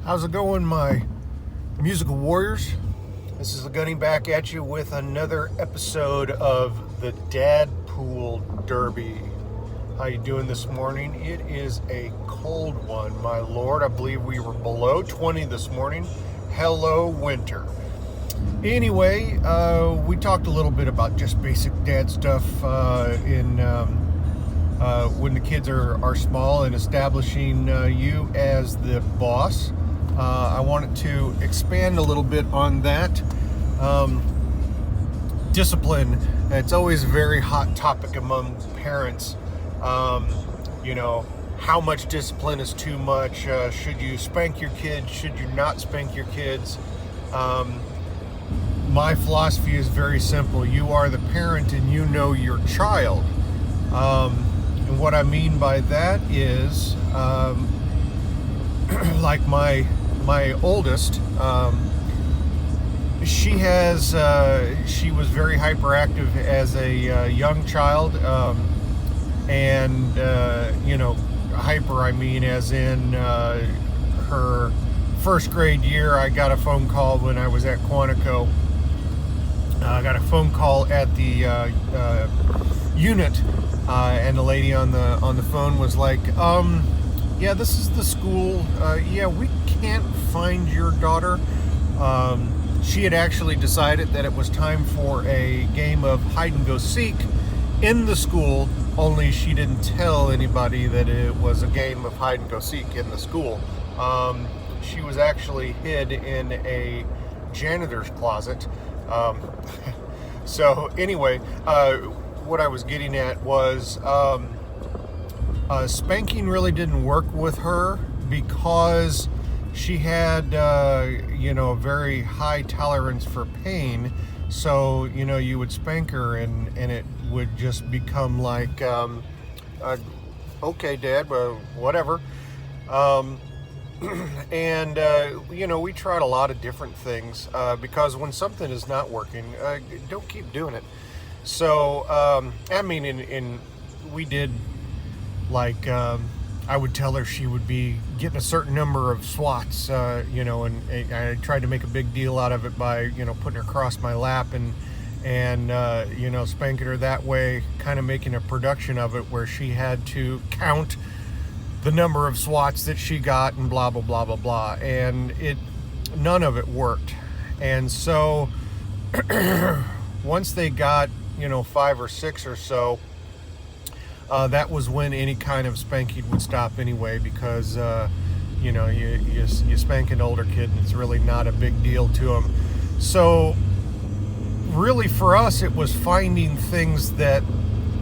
How's it going, my musical warriors? This is Gunning back at you with another episode of the DadpoolDerby. How you doing this morning? It is a cold one, my lord. I believe we were below 20 this morning. Hello, winter. Anyway, we talked a little bit about just basic dad stuff when the kids are small and establishing you as the boss. I wanted to expand a little bit on that. Discipline, it's always a very hot topic among parents. How much discipline is too much? Should you spank your kids? Should you not spank your kids? My philosophy is very simple. You are the parent and you know your child. And what I mean by that is, like my oldest, she was very hyperactive as a young child, hyper, I mean as in her first grade year. I got a phone call when I was at Quantico. I got a phone call at the unit, and the lady on the phone was like, yeah, this is the school. We can't find your daughter. She had actually decided that it was time for a game of hide and go seek in the school, only she didn't tell anybody that it was a game of hide and go seek in the school. She was actually hid in a janitor's closet. So anyway, what I was getting at was spanking really didn't work with her because she had a very high tolerance for pain. So you would spank her and it would just become like, okay, Dad, well, whatever. We tried a lot of different things because when something is not working, don't keep doing it. So we did, like, I would tell her she would be getting a certain number of swats, and I tried to make a big deal out of it by, putting her across my lap and spanking her that way, kind of making a production of it where she had to count the number of swats that she got and blah, blah, blah, blah, blah. And none of it worked. And so once they got, 5 or 6 or so, that was when any kind of spanking would stop anyway, because, you spank an older kid and it's really not a big deal to them. So really for us, it was finding things that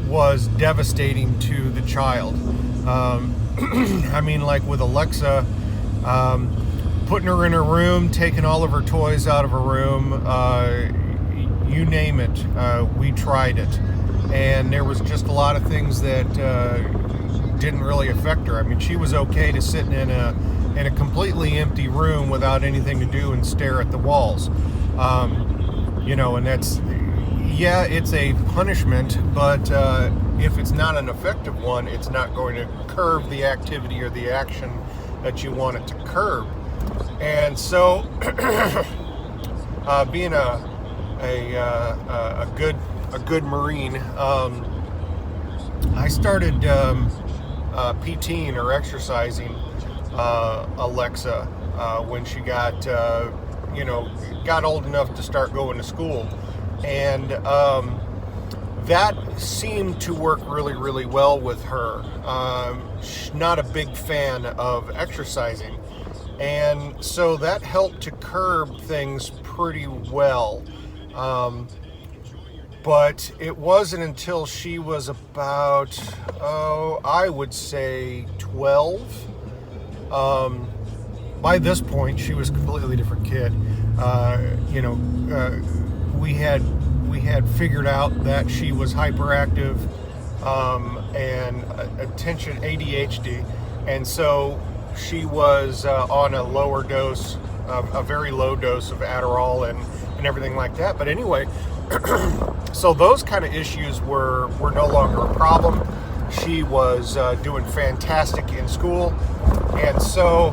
was devastating to the child. Like with Alexa, putting her in her room, taking all of her toys out of her room, you name it, we tried it. And there was just a lot of things that didn't really affect her. I mean, she was okay to sit in a completely empty room without anything to do and stare at the walls. And that's, it's a punishment, but if it's not an effective one, it's not going to curb the activity or the action that you want it to curb. And so, being a good Marine, I started PTing or exercising Alexa when she got old enough to start going to school. And that seemed to work really, really well with her. She's not a big fan of exercising. And so that helped to curb things pretty well. But it wasn't until she was about, I would say 12. By this point, she was a completely different kid. We had figured out that she was hyperactive and attention ADHD, and so she was on a lower dose, a very low dose of Adderall and everything like that. But anyway, so those kind of issues were no longer a problem. She was doing fantastic in school, and so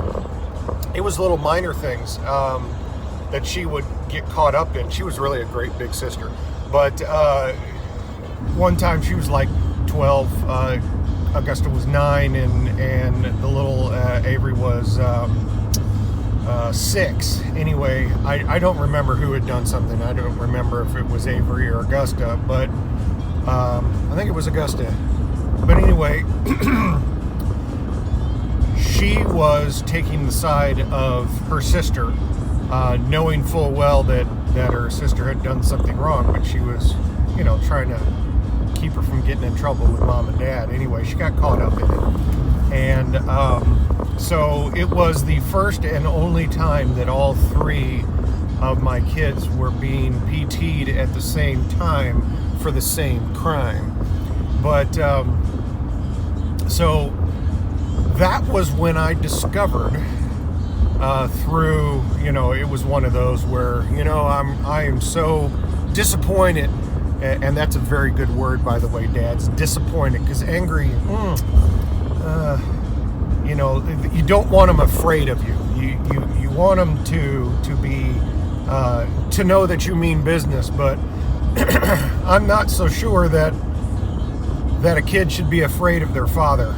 it was little minor things that she would get caught up in. She was really a great big sister. But one time she was like 12, Augusta was 9, and the little Avery was 6. Anyway, I don't remember who had done something. I don't remember if it was Avery or Augusta, but I think it was Augusta. But anyway, she was taking the side of her sister, knowing full well that her sister had done something wrong, but she was, trying to keep her from getting in trouble with mom and dad. Anyway, she got caught up in it. And so it was the first and only time that all 3 of my kids were being PT'd at the same time for the same crime. But so that was when I discovered through, it was one of those where, I am so disappointed, and that's a very good word, by the way, dads, disappointed, because angry, you don't want them afraid of you. You want them to be, to know that you mean business, but I'm not so sure that a kid should be afraid of their father.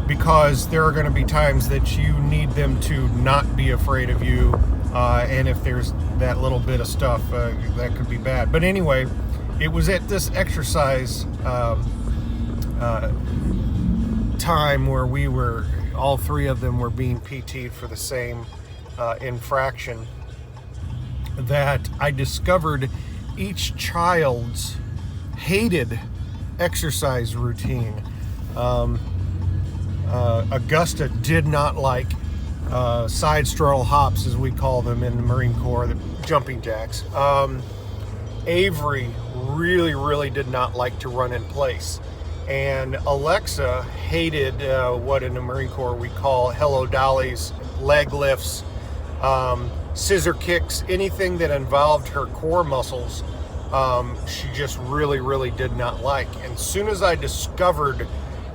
Because there are going to be times that you need them to not be afraid of you, and if there's that little bit of stuff, that could be bad. But anyway, it was at this exercise time where we were, all 3 of them were being PT'd for the same infraction, that I discovered each child's hated exercise routine. Augusta did not like side straddle hops, as we call them in the Marine Corps, the jumping jacks. Avery really, really did not like to run in place. And Alexa hated what in the Marine Corps we call hello dollies, leg lifts, scissor kicks, anything that involved her core muscles. She just really, really did not like. And as soon as I discovered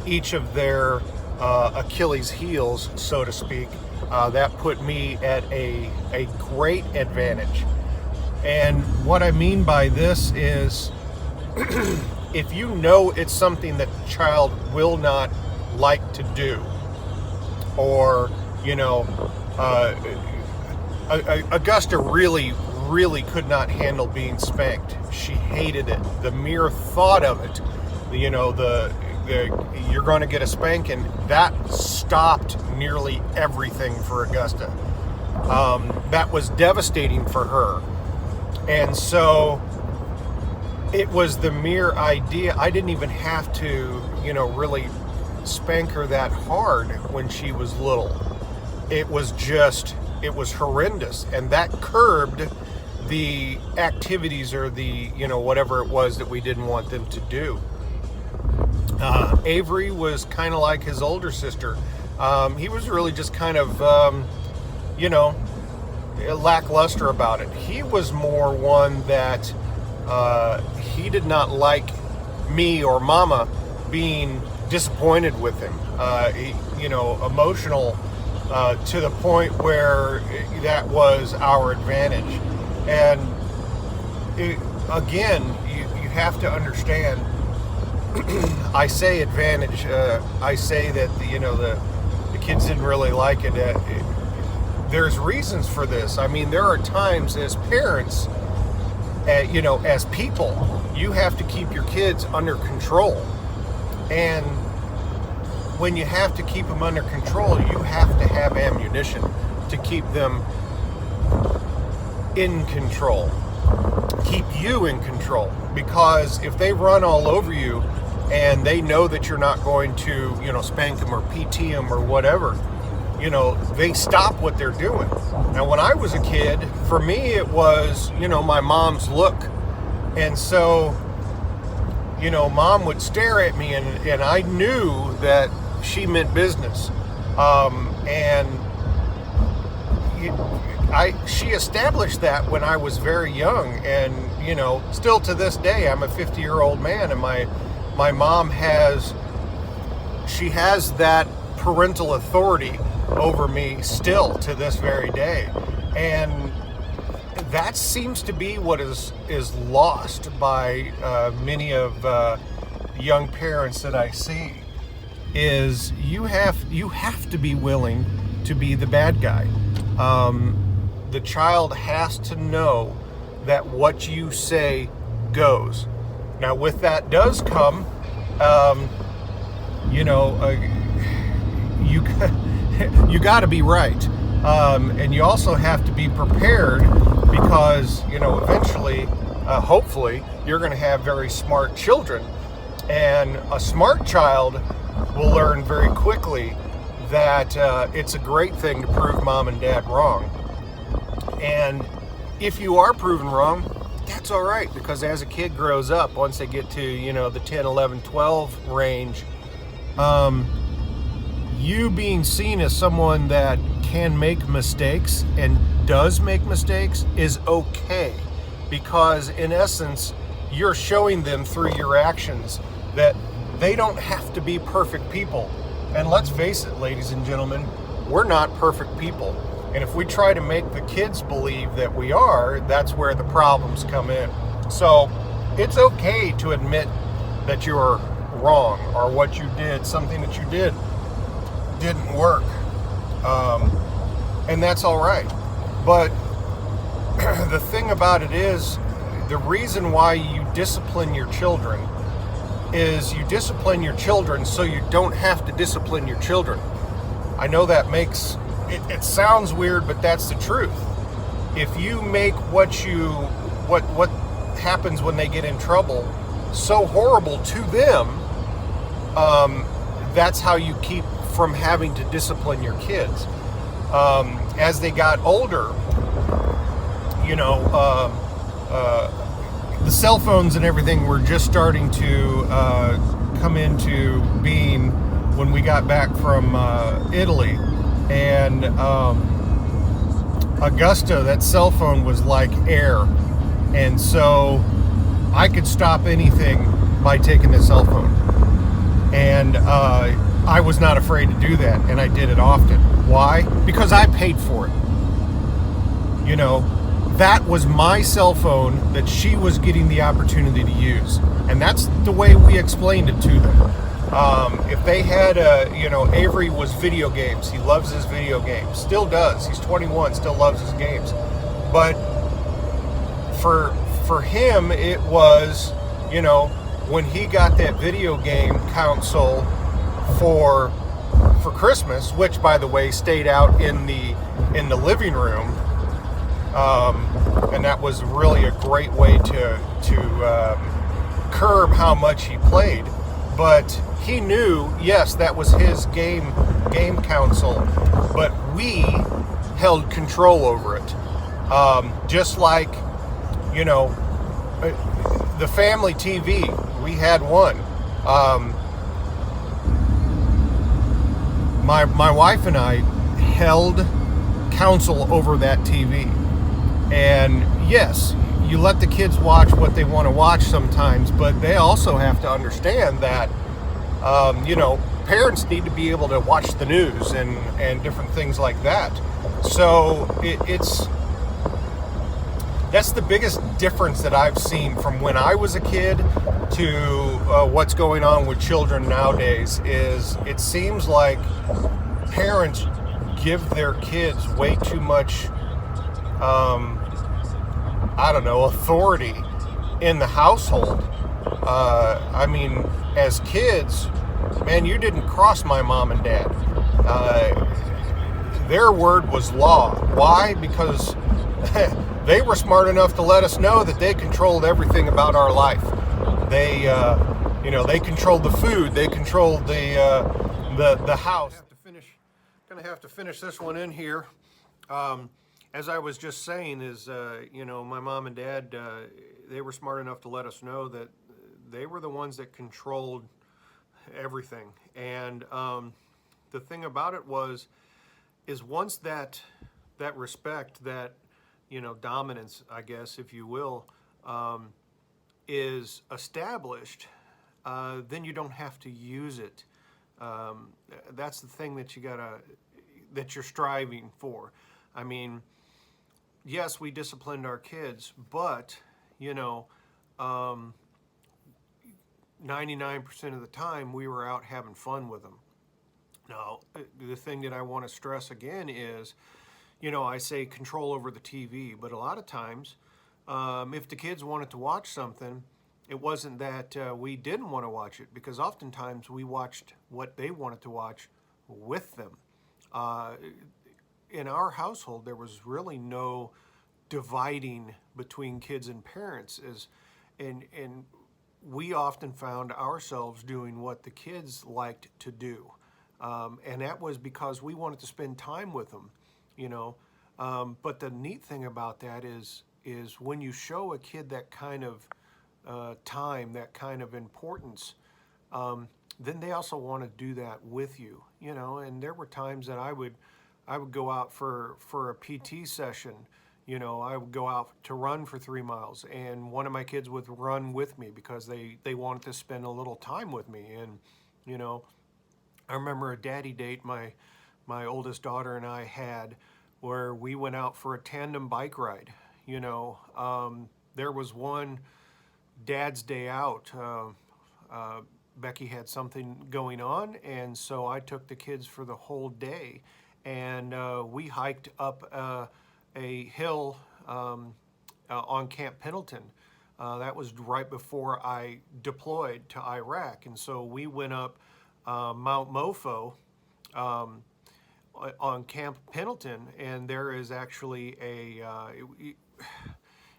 each of their Achilles heels, so to speak, that put me at a great advantage. And what I mean by this is, if you know it's something that the child will not like to do, or, Augusta really could not handle being spanked. She hated it. The mere thought of it, you're going to get a spanking, that stopped nearly everything for Augusta. That was devastating for her. And so it was the mere idea. I didn't even have to, really spank her that hard when she was little. It was horrendous. And that curbed the activities or the, whatever it was that we didn't want them to do. Avery was kind of like his older sister. He was really just kind of, lackluster about it. He was more one that he did not like me or Mama being disappointed with him. Emotional to the point where that was our advantage. And again, you have to understand. I say advantage. I say that the kids didn't really like it. There's reasons for this. I mean, there are times as parents, as people, you have to keep your kids under control. And when you have to keep them under control, you have to have ammunition to keep them in control. Keep you in control. Because if they run all over you, and they know that you're not going to, spank them or PT them or whatever, they stop what they're doing. Now, when I was a kid, for me, it was, my mom's look. And so, Mom would stare at me, and I knew that she meant business. She established that when I was very young. And, still to this day, I'm a 50-year-old man, and my mom has that parental authority over me still to this very day. And that seems to be what is lost by many of young parents that I see, is you have to be willing to be the bad guy. The child has to know that what you say goes. Now, with that does come, you you got to be right, and you also have to be prepared, because eventually, hopefully, you're going to have very smart children, and a smart child will learn very quickly that it's a great thing to prove mom and dad wrong. And if you are proven wrong, that's all right, because as a kid grows up, once they get to the 10, 11, 12 range, you being seen as someone that can make mistakes and does make mistakes is okay, because in essence you're showing them through your actions that they don't have to be perfect people. And let's face it, ladies and gentlemen, we're not perfect people. And if we try to make the kids believe that we are, that's where the problems come in. So it's okay to admit that you're wrong, or what you did, something that you did didn't work. And that's all right. But the thing about it is, the reason why you discipline your children is you discipline your children so you don't have to discipline your children. I know that makes it sounds weird, but that's the truth. If you make what happens when they get in trouble so horrible to them, that's how you keep from having to discipline your kids. As they got older, the cell phones and everything were just starting to come into being when we got back from Italy. And Augusta, that cell phone was like air. And so I could stop anything by taking the cell phone. And I was not afraid to do that, and I did it often. Why? Because I paid for it. That was my cell phone that she was getting the opportunity to use. And that's the way we explained it to them. If they had Avery was video games. He loves his video games. Still does. He's 21, still loves his games. But for him, it was, when he got that video game console for Christmas, which, by the way, stayed out in the living room, and that was really a great way to curb how much he played. But he knew, yes, that was his game console, but we held control over it. Just like, the family TV, we had one. My wife and I held counsel over that TV. And yes, you let the kids watch what they want to watch sometimes, but they also have to understand that, parents need to be able to watch the news and different things like that. So that's the biggest difference that I've seen from when I was a kid to what's going on with children nowadays. Is it seems like parents give their kids way too much authority in the household. As kids, man, you didn't cross my mom and dad. Their word was law. Why? Because they were smart enough to let us know that they controlled everything about our life. They controlled the food. They controlled the house. Gonna have to finish this one in here. As I was just saying, is my mom and dad, they were smart enough to let us know that they were the ones that controlled everything. And the thing about it is once that respect, that dominance, I guess, if you will, is established, then you don't have to use it That's the thing that that you're striving for. I mean, yes, we disciplined our kids, but you know, 99% of the time we were out having fun with them. Now, the thing that I want to stress again is, I say control over the TV, but a lot of times, if the kids wanted to watch something, it wasn't that we didn't want to watch it, because oftentimes we watched what they wanted to watch with them. Uh, in our household, there was really no dividing between kids and parents, and we often found ourselves doing what the kids liked to do, and that was because we wanted to spend time with them, you know. But the neat thing about that is when you show a kid that kind of time, that kind of importance, then they also want to do that with you, And there were times that I would go out for a PT session. I would go out to run for 3 miles, and one of my kids would run with me because they wanted to spend a little time with me. And I remember a daddy date my oldest daughter and I had, where we went out for a tandem bike ride. There was one dad's day out. Becky had something going on, and so I took the kids for the whole day, and we hiked up a hill on Camp Pendleton. That was right before I deployed to Iraq, and so we went up Mount Mofo on Camp Pendleton, and there is actually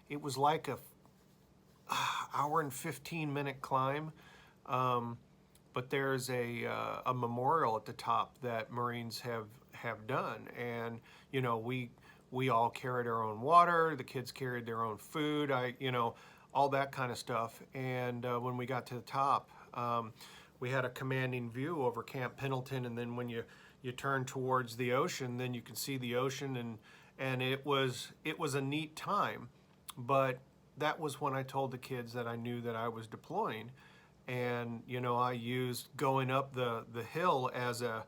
it was like a hour and 15-minute climb, but there's a memorial at the top that Marines have done, and we all carried our own water, the kids carried their own food, all that kind of stuff. And when we got to the top, we had a commanding view over Camp Pendleton, and then when you turn towards the ocean, then you can see the ocean, and it was a neat time. But that was when I told the kids that I knew that I was deploying, and I used going up the hill as a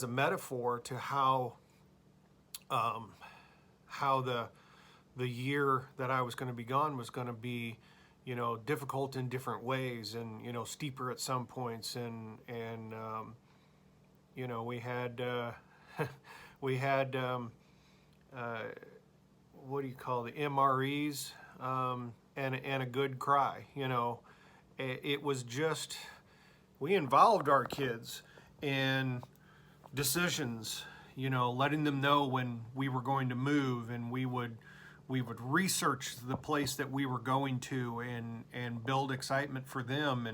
metaphor to how the year that I was going to be gone was going to be, difficult in different ways, and steeper at some points, and we had we had what do you call the MREs, and a good cry. It was just, we involved our kids in decisions, letting them know when we were going to move, and we would research the place that we were going to, and build excitement for them,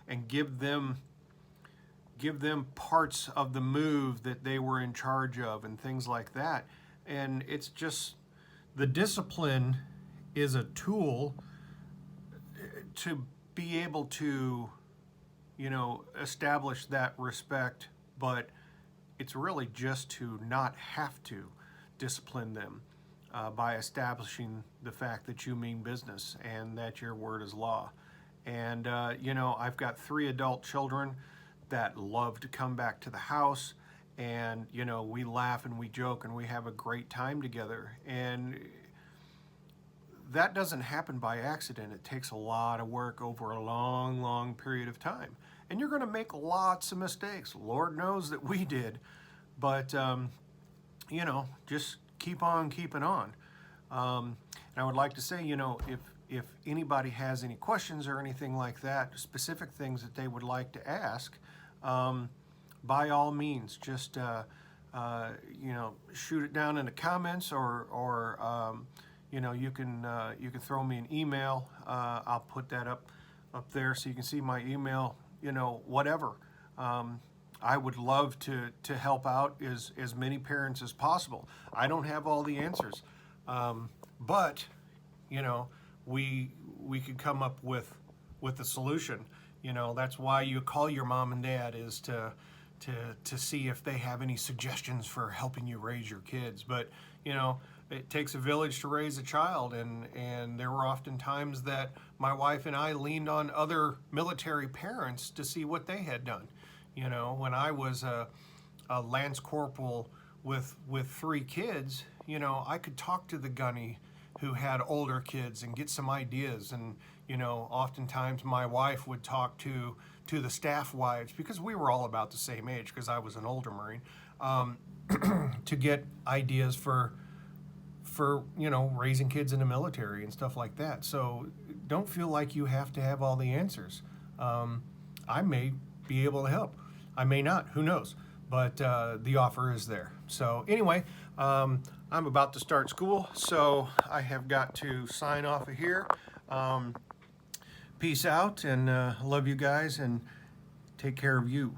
and give them parts of the move that they were in charge of, and things like that. And it's just, the discipline is a tool to be able to establish that respect, but it's really just to not have to discipline them by establishing the fact that you mean business and that your word is law. And I've got 3 adult children that love to come back to the house, and we laugh and we joke and we have a great time together, and that doesn't happen by accident. It takes a lot of work over a long period of time, and you're going to make lots of mistakes. Lord knows that we did, but just keep on keeping on. And I would like to say, if anybody has any questions or anything like that, specific things that they would like to ask, by all means, just shoot it down in the comments, or you can throw me an email. I'll put that up there so you can see my email. Whatever. I would love to help out as many parents as possible. I don't have all the answers, but we could come up with a solution. That's why you call your mom and dad, is to see if they have any suggestions for helping you raise your kids. But it takes a village to raise a child, and there were often times that my wife and I leaned on other military parents to see what they had done. You know, when I was a Lance Corporal with 3 kids, you know, I could talk to the gunny who had older kids and get some ideas. And you know, oftentimes my wife would talk to the staff wives, because we were all about the same age, because I was an older Marine, to get ideas for you know, raising kids in the military and stuff like that. So don't feel like you have to have all the answers. I may be able to help, I may not, who knows, but the offer is there. So anyway, I'm about to start school, so I have got to sign off of here. Peace out, and love you guys, and take care of you.